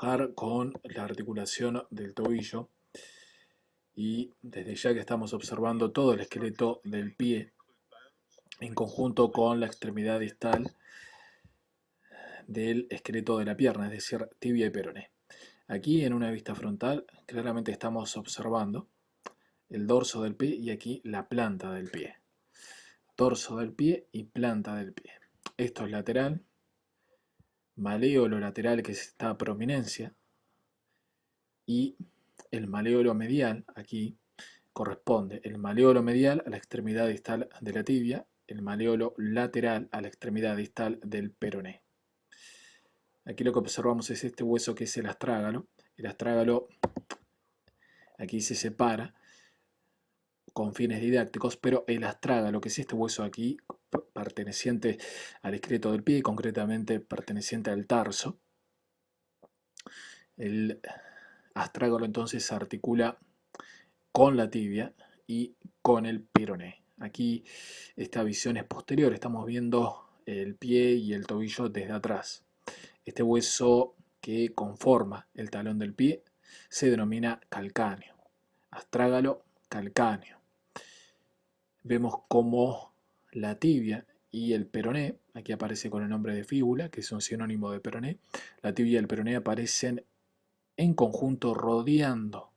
trabajar con la articulación del tobillo y desde ya que estamos observando todo el esqueleto del pie en conjunto con la extremidad distal del esqueleto de la pierna, es decir, tibia y peroné. Aquí en una vista frontal claramente estamos observando el dorso del pie y aquí la planta del pie. Dorso del pie y planta del pie. Esto es lateral, maléolo lateral que es esta prominencia y el maléolo medial, aquí corresponde el maléolo medial a la extremidad distal de la tibia, el maléolo lateral a la extremidad distal del peroné. Aquí lo que observamos es este hueso que es el astrágalo. El astrágalo aquí se separa con fines didácticos, pero el astrágalo, que es este hueso aquí perteneciente al esqueleto del pie, concretamente perteneciente al tarso, el astrágalo entonces se articula con la tibia y con el peroné. Aquí esta visión es posterior, estamos viendo el pie y el tobillo desde atrás. Este hueso que conforma el talón del pie se denomina calcáneo, astrágalo calcáneo. Vemos cómo la tibia y el peroné, aquí aparece con el nombre de fíbula, que es un sinónimo de peroné, la tibia y el peroné aparecen en conjunto rodeando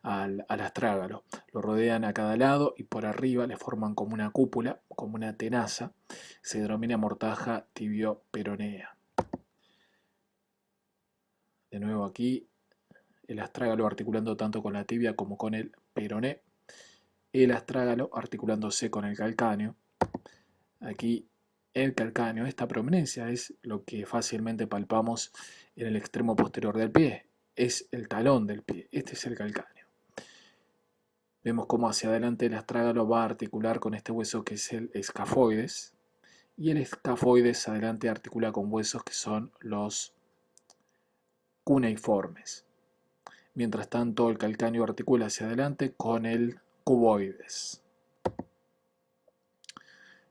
al astrágalo. Lo rodean a cada lado y por arriba le forman como una cúpula, como una tenaza. Se denomina mortaja tibio-peronea. De nuevo aquí el astrágalo articulando tanto con la tibia como con el peroné. El astrágalo articulándose con el calcáneo. Aquí el calcáneo, esta prominencia es lo que fácilmente palpamos en el extremo posterior del pie. Es el talón del pie, este es el calcáneo. Vemos cómo hacia adelante el astrágalo va a articular con este hueso que es el escafoides. Y el escafoides adelante articula con huesos que son los cuneiformes. Mientras tanto el calcáneo articula hacia adelante con el cuboides.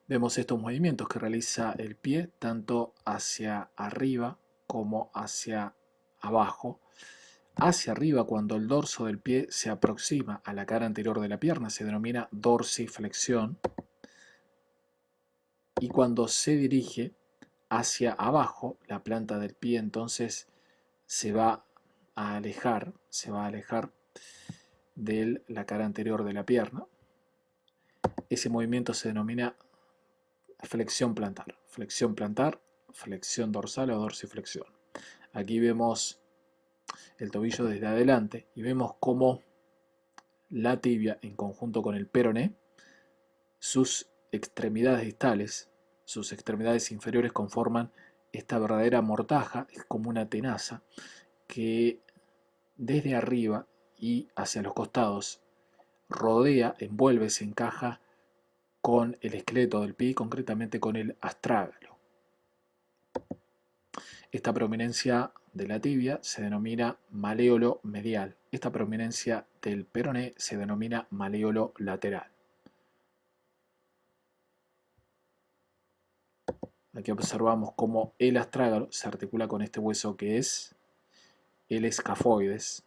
Vemos estos movimientos que realiza el pie tanto hacia arriba como hacia abajo. Hacia arriba, cuando el dorso del pie se aproxima a la cara anterior de la pierna, se denomina dorsiflexión. Y cuando se dirige hacia abajo, la planta del pie entonces se va a alejar de la cara anterior de la pierna. Ese movimiento se denomina flexión plantar, flexión dorsal o dorsiflexión. Aquí vemos el tobillo desde adelante y vemos cómo la tibia en conjunto con el peroné, sus extremidades distales, sus extremidades inferiores conforman esta verdadera mortaja, es como una tenaza que desde arriba y hacia los costados rodea, envuelve, se encaja con el esqueleto del pie, concretamente con el astrágalo. Esta prominencia de la tibia se denomina maléolo medial. Esta prominencia del peroné se denomina maléolo lateral. Aquí observamos cómo el astrágalo se articula con este hueso que es el escafoides.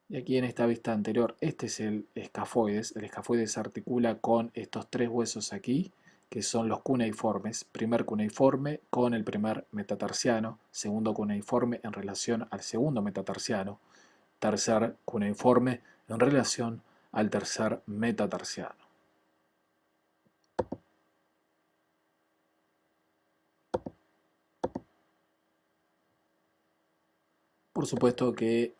Y aquí en esta vista anterior, este es el escafoides. El escafoides se articula con estos tres huesos aquí, que son los cuneiformes. Primer cuneiforme con el primer metatarsiano, segundo cuneiforme en relación al segundo metatarsiano, tercer cuneiforme en relación al tercer metatarsiano. Por supuesto que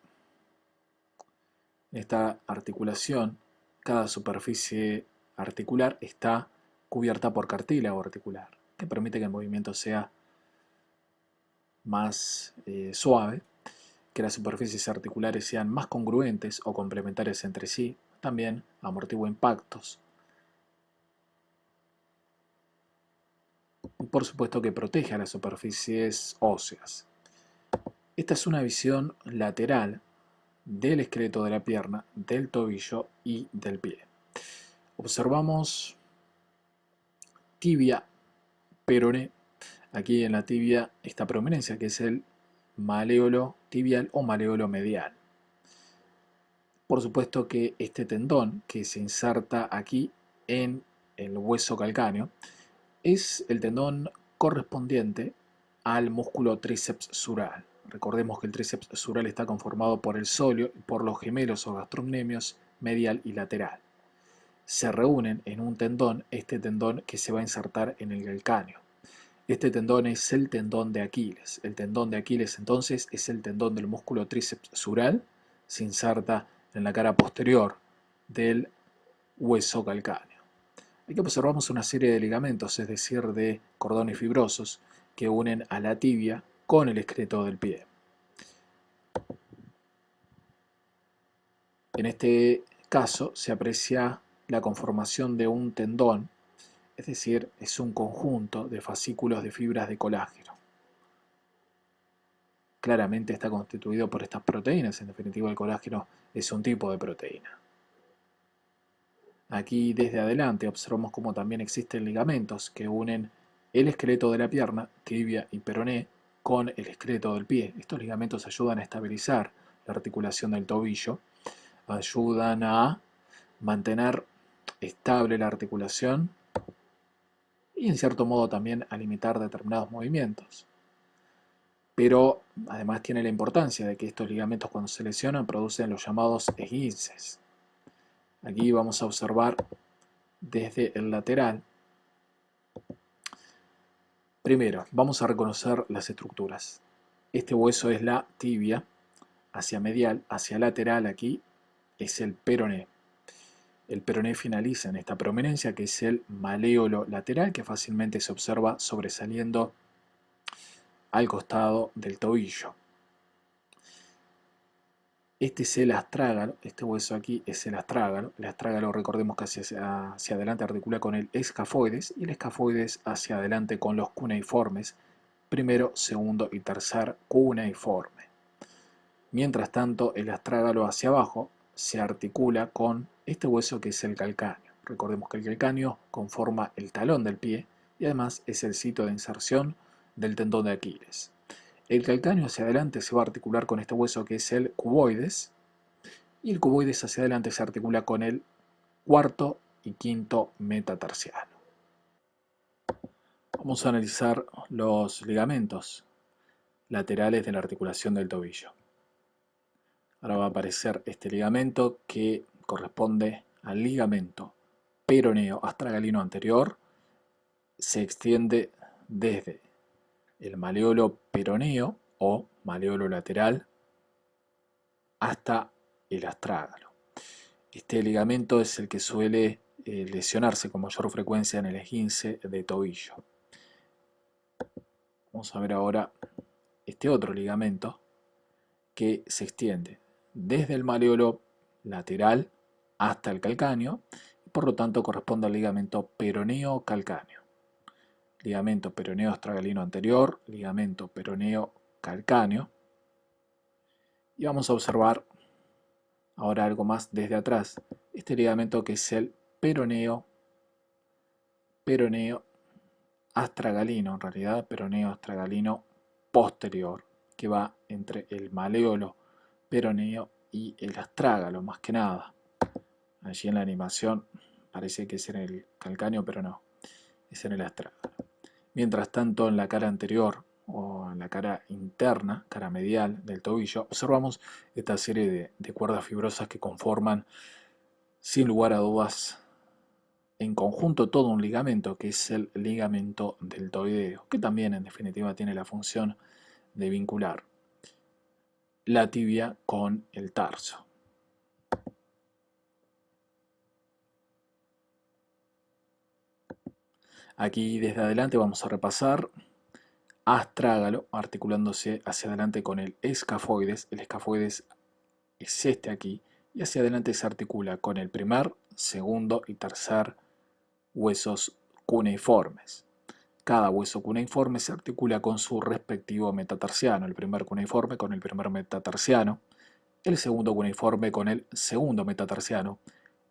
en esta articulación, cada superficie articular está cubierta por cartílago articular, que permite que el movimiento sea más suave, que las superficies articulares sean más congruentes o complementarias entre sí, también amortigua impactos. Y por supuesto que protege a las superficies óseas. Esta es una visión lateral del esqueleto de la pierna, del tobillo y del pie. Observamos tibia, peroné. Aquí en la tibia esta prominencia que es el maleolo tibial o maleolo medial. Por supuesto que este tendón que se inserta aquí en el hueso calcáneo es el tendón correspondiente al músculo tríceps sural. Recordemos que el tríceps sural está conformado por el sóleo y por los gemelos o gastrocnemios medial y lateral. Se reúnen en un tendón, este tendón que se va a insertar en el calcáneo. Este tendón es el tendón de Aquiles. El tendón de Aquiles entonces es el tendón del músculo tríceps sural, se inserta en la cara posterior del hueso calcáneo. Aquí observamos una serie de ligamentos, es decir, de cordones fibrosos que unen a la tibia con el esqueleto del pie. En este caso se aprecia la conformación de un tendón, es decir, es un conjunto de fascículos de fibras de colágeno. Claramente está constituido por estas proteínas, en definitiva el colágeno es un tipo de proteína. Aquí desde adelante observamos cómo también existen ligamentos que unen el esqueleto de la pierna, tibia y peroné, con el esqueleto del pie. Estos ligamentos ayudan a estabilizar la articulación del tobillo, ayudan a mantener estable la articulación y en cierto modo también a limitar determinados movimientos. Pero además tiene la importancia de que estos ligamentos cuando se lesionan producen los llamados esguinces. Aquí vamos a observar desde el lateral. Primero, vamos a reconocer las estructuras. Este hueso es la tibia, hacia medial, hacia lateral aquí es el peroné. El peroné finaliza en esta prominencia que es el maléolo lateral que fácilmente se observa sobresaliendo al costado del tobillo. Este es el astrágalo, este hueso aquí es el astrágalo. El astrágalo, recordemos que hacia adelante articula con el escafoides y el escafoides hacia adelante con los cuneiformes, primero, segundo y tercer cuneiforme. Mientras tanto, el astrágalo hacia abajo se articula con este hueso que es el calcáneo. Recordemos que el calcáneo conforma el talón del pie y además es el sitio de inserción del tendón de Aquiles. El calcáneo hacia adelante se va a articular con este hueso que es el cuboides y el cuboides hacia adelante se articula con el cuarto y quinto metatarsiano. Vamos a analizar los ligamentos laterales de la articulación del tobillo. Ahora va a aparecer este ligamento que corresponde al ligamento peroneo astragalino anterior. Se extiende desde el maleolo peroneo o maleolo lateral hasta el astrágalo. Este ligamento es el que suele lesionarse con mayor frecuencia en el esguince de tobillo. Vamos a ver ahora este otro ligamento que se extiende desde el maleolo lateral hasta el calcáneo y por lo tanto corresponde al ligamento peroneo calcáneo. Ligamento peroneo astragalino anterior, ligamento peroneo calcáneo. Y vamos a observar ahora algo más desde atrás, este ligamento que es el peroneo astragalino, en realidad peroneo astragalino posterior, que va entre el maleolo peroneo y el astrágalo, más que nada. Allí en la animación parece que es en el calcáneo, pero no, es en el astrágalo. Mientras tanto, en la cara anterior o en la cara interna, cara medial del tobillo, observamos esta serie de cuerdas fibrosas que conforman, sin lugar a dudas, en conjunto todo un ligamento, que es el ligamento deltoideo, que también en definitiva tiene la función de vincular la tibia con el tarso. Aquí desde adelante vamos a repasar astrágalo, articulándose hacia adelante con el escafoides. El escafoides es este aquí, y hacia adelante se articula con el primer, segundo y tercer huesos cuneiformes. Cada hueso cuneiforme se articula con su respectivo metatarsiano, el primer cuneiforme con el primer metatarsiano, el segundo cuneiforme con el segundo metatarsiano,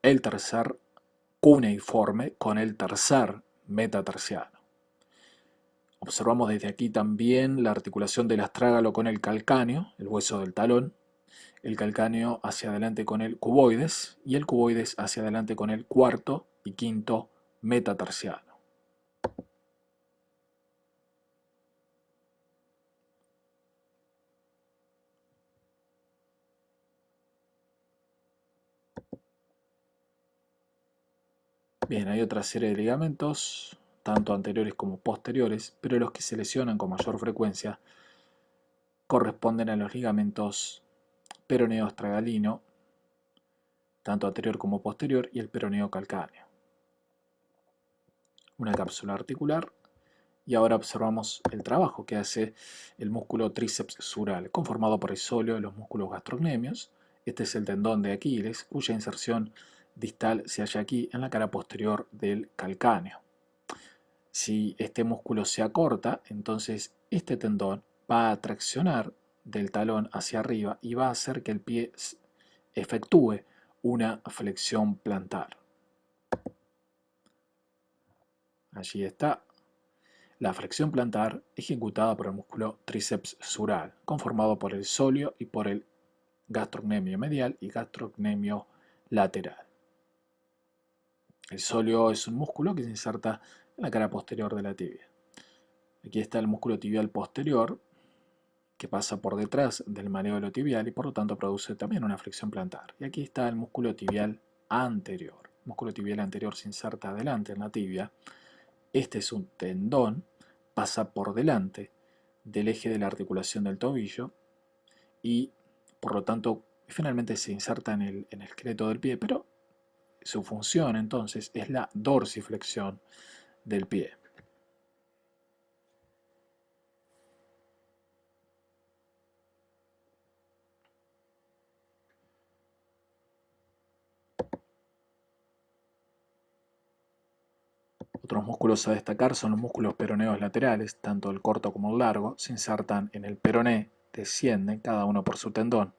el tercer cuneiforme con el tercer metatarsiano. Observamos desde aquí también la articulación del astrágalo con el calcáneo, el hueso del talón, el calcáneo hacia adelante con el cuboides y el cuboides hacia adelante con el cuarto y quinto metatarsiano. Bien, hay otra serie de ligamentos, tanto anteriores como posteriores, pero los que se lesionan con mayor frecuencia corresponden a los ligamentos peroneo astragalino, tanto anterior como posterior, y el peroneo calcáneo. Una cápsula articular, y ahora observamos el trabajo que hace el músculo tríceps sural, conformado por el sóleo de los músculos gastrocnemios. Este es el tendón de Aquiles, cuya inserción distal se halla aquí en la cara posterior del calcáneo. Si este músculo se acorta, entonces este tendón va a traccionar del talón hacia arriba y va a hacer que el pie efectúe una flexión plantar. Allí está la flexión plantar ejecutada por el músculo tríceps sural, conformado por el sóleo y por el gastrocnemio medial y gastrocnemio lateral. El sóleo es un músculo que se inserta en la cara posterior de la tibia. Aquí está el músculo tibial posterior, que pasa por detrás del mareolo tibial y por lo tanto produce también una flexión plantar. Y aquí está el músculo tibial anterior. El músculo tibial anterior se inserta adelante en la tibia. Este es un tendón, pasa por delante del eje de la articulación del tobillo y por lo tanto finalmente se inserta en el esqueleto del pie, pero su función entonces es la dorsiflexión del pie. Otros músculos a destacar son los músculos peroneos laterales, tanto el corto como el largo, se insertan en el peroné, descienden cada uno por su tendón.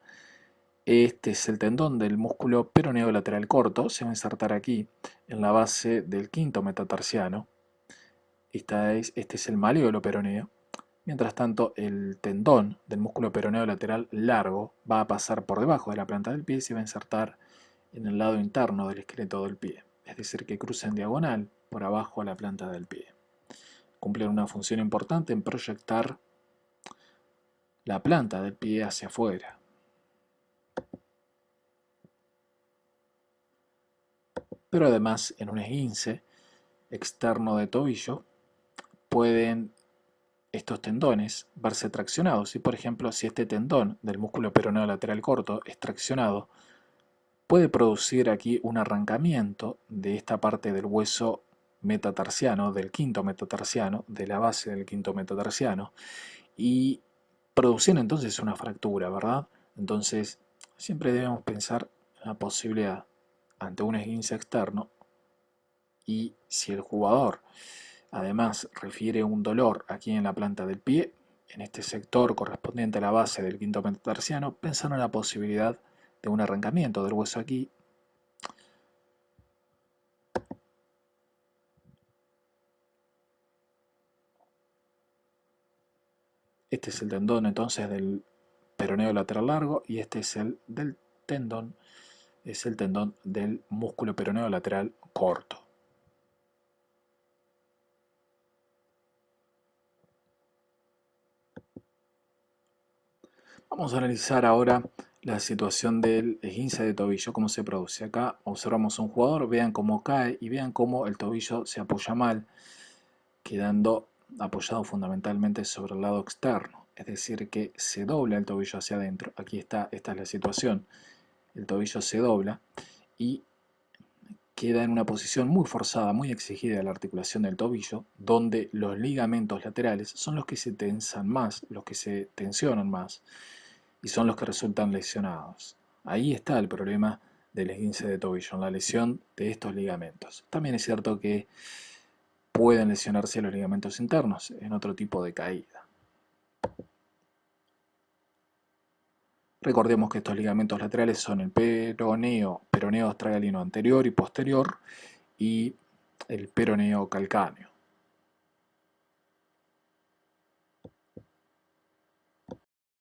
Este es el tendón del músculo peroneo lateral corto, se va a insertar aquí en la base del quinto metatarsiano. Este es el maléolo peroneo. Mientras tanto, el tendón del músculo peroneo lateral largo va a pasar por debajo de la planta del pie y se va a insertar en el lado interno del esqueleto del pie, es decir, que cruza en diagonal por abajo a la planta del pie. Cumplen una función importante en proyectar la planta del pie hacia afuera. Pero además, en un esguince externo de tobillo, pueden estos tendones verse traccionados. Y por ejemplo, si este tendón del músculo peroneo lateral corto es traccionado, puede producir aquí un arrancamiento de esta parte del hueso metatarsiano, del quinto metatarsiano, de la base del quinto metatarsiano, y producir entonces una fractura, ¿verdad? Entonces, siempre debemos pensar en la posibilidad ante un esguince externo, y si el jugador además refiere un dolor aquí en la planta del pie, en este sector correspondiente a la base del quinto metatarsiano, pensar en la posibilidad de un arrancamiento del hueso aquí. Este es el tendón entonces del peroneo lateral largo y este es el del tendón, es el tendón del músculo peroneo lateral corto. Vamos a analizar ahora la situación del esguince de tobillo, cómo se produce. Acá observamos un jugador, vean cómo cae y vean cómo el tobillo se apoya mal, quedando apoyado fundamentalmente sobre el lado externo. Es decir, que se dobla el tobillo hacia adentro. Aquí está, esta es la situación. El tobillo se dobla y queda en una posición muy forzada, muy exigida de la articulación del tobillo, donde los ligamentos laterales son los que se tensan más, los que se tensionan más, y son los que resultan lesionados. Ahí está el problema del esguince de tobillo, en la lesión de estos ligamentos. También es cierto que pueden lesionarse los ligamentos internos en otro tipo de caída. Recordemos que estos ligamentos laterales son el peroneo astragalino anterior y posterior y el peroneo calcáneo.